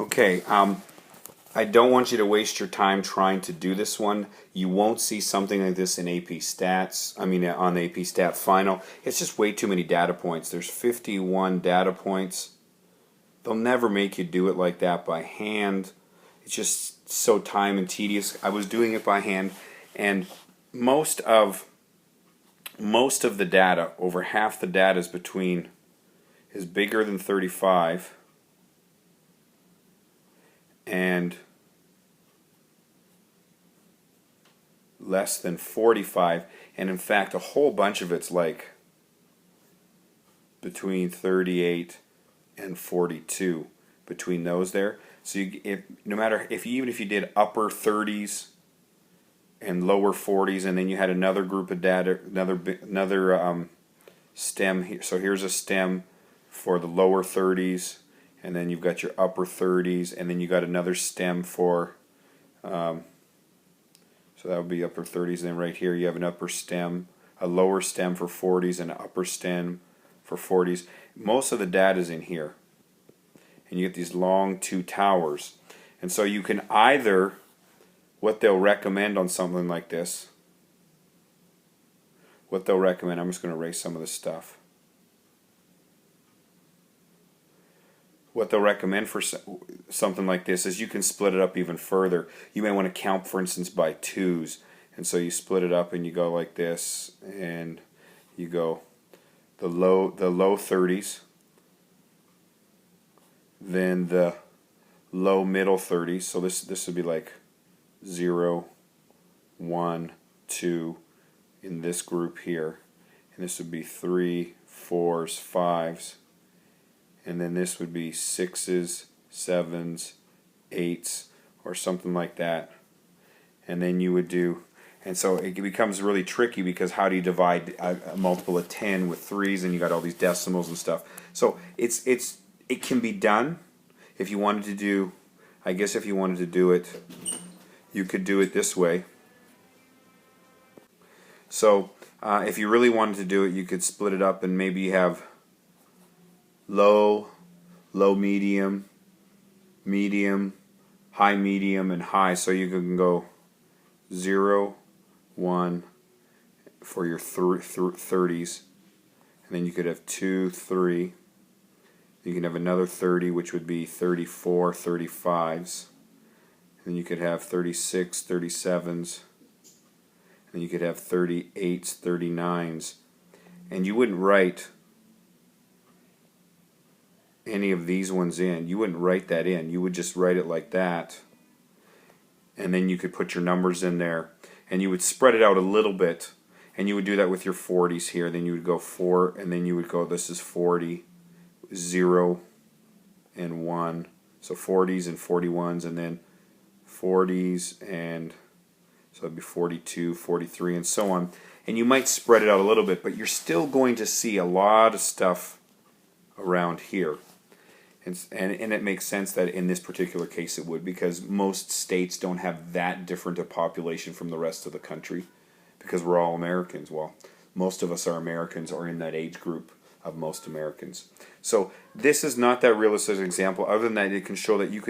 Okay, I don't want you to waste your time trying to do this one. You won't see something like this in AP Stats, on the AP Stat Final. It's just way too many data points. There's 51 data points. They'll never make you do it like that by hand. It's just so time and tedious. I was doing it by hand, and most of the data, over half the data is bigger than 35 and less than 45, and in fact a whole bunch of it's like between 38 and 42, between those there. So even if you did upper 30s and lower 40s, and then you had another group of data, another stem here. So here's a stem for the lower 30s, and then you've got your upper 30s, and then you got another stem for so that would be upper 30s, and then right here you have an upper stem, a lower stem for 40s, and an upper stem for 40s. Most of the data is in here, and you get these long two towers. And so you can either, what they'll recommend on something like this, I'm just going to erase some of this stuff. What they'll recommend for something like this is you can split it up even further. You may want to count, for instance, by twos. And so you split it up and you go like this, and you go the low 30s, then the low middle 30s. So this would be like 0, 1, 2 in this group here. And this would be 3, 4s, 5s. And then this would be 6s, 7s, 8s, or something like that. And then you would do, and so it becomes really tricky, because how do you divide a multiple of 10 with 3s, and you got all these decimals and stuff. So it can be done. If you wanted to do, I guess if you wanted to do it, you could do it this way. So if you really wanted to do it, you could split it up, and maybe you have low, medium, high, medium, and high. So you can go 0, 1 for your 30s, and then you could have 2, 3. You can have another 30, which would be 34, 35s. And then you could have 36, 37s. And then you could have 38s, 39s. And you wouldn't write any of these ones in. You wouldn't write that in. You would just write it like that. And then you could put your numbers in there. And you would spread it out a little bit. And you would do that with your 40s here. Then you would go 4, and then you would go, this is 40, 0, and 1. So 40s and 41s, and then 40s, and so that'd be 42, 43, and so on. And you might spread it out a little bit, but you're still going to see a lot of stuff around here. And it makes sense that in this particular case it would, because most states don't have that different a population from the rest of the country, because we're all Americans. Well, most of us are Americans, or in that age group of most Americans. So this is not that realistic example. Other than that, it can show that you can